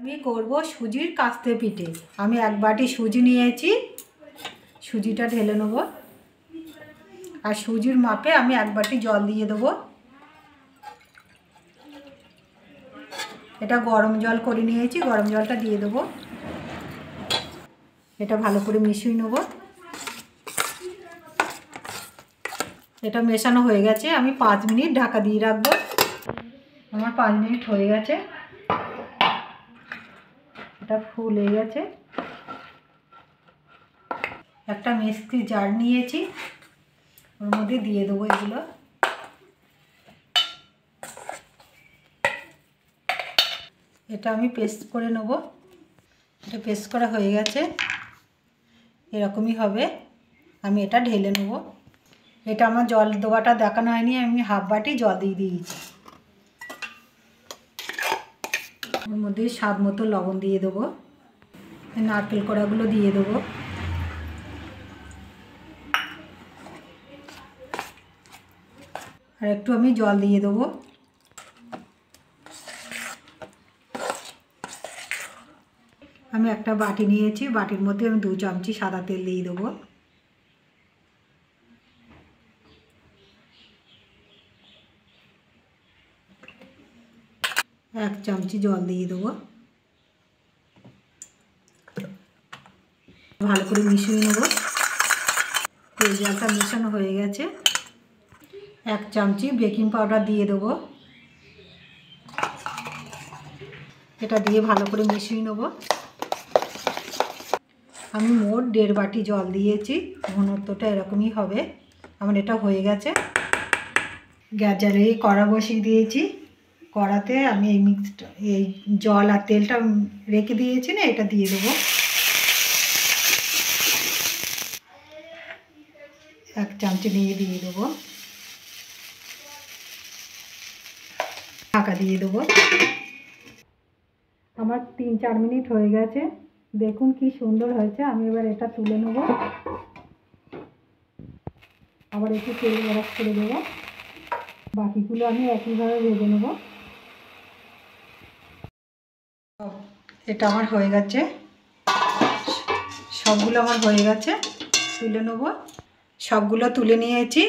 আমি করব সুজির কাস্তে পিঠে। আমি এক বাটি সুজি নিয়েছি, সুজিটা ঢেলে নেব। আর সুজির মাপে আমি এক বাটি জল দিয়ে দেবো। এটা গরম জল করে নিয়েছি, গরম জলটা দিয়ে দেবো। এটা ভালো করে মিশিয়ে নেব। এটা মেশানো হয়ে গেছে, আমি 5 মিনিট ঢাকা দিয়ে রাখবো। আমার 5 মিনিট হয়ে গেছে, এটা ফুলে গেছে। একটা মিক্সি জার নিয়েছি, ওর মধ্যে দিয়ে দেবো এগুলো। এটা আমি পেস্ট করে নেব। এটা পেস্ট করা হয়ে গেছে, এরকমই হবে। আমি এটা ঢেলে নেব। এটা আমার জল দেওয়াটা দেখানো হয়নি, আমি হাফ বাটি জল দিয়ে দিয়েছি। ওর মধ্যে স্বাদ মতো লবণ দিয়ে দেবো, নারকেল কোড়াগুলো দিয়ে দেবো। আর একটু আমি জল দিয়ে দেবো। আমি একটা বাটি নিয়েছি, বাটির মধ্যে আমি 2 চামচি সাদা তেল দিয়ে দেবো। এক চামচি জল দিয়ে দেবো। ভালো করে মিশিয়ে নেব। তেল জলটা মেশানো হয়ে গেছে। 1 চামচি বেকিং পাউডার দিয়ে দেবো। এটা দিয়ে ভালো করে মিশিয়ে নেব। আমি মোট 1.5 বাটি জল দিয়েছি, ঘনত্বটা এরকমই হবে। আমার এটা হয়ে গেছে। গ্যাস জ্বালিয়ে কড়া বসিয়ে দিয়েছি। কড়াতে আমি এই জল আর তেলটা রেখে দিয়েছি না, এটা দিয়ে দেবো। 1 চামচি নিয়ে দিয়ে দেবো। ঢাকা দিয়ে দেবো। আমার 3-4 মিনিট হয়ে গেছে, দেখুন কি সুন্দর হয়েছে। আমি এবার এটা তুলে নেব। আবার একটু তেল গরম করে দেবো। বাকিগুলো আমি একইভাবে ভেজে নেব। এটা আমার হয়ে গেছে, সবগুলো আমার হয়ে গেছে, তুলে নেব। সবগুলো তুলে নিয়েছি।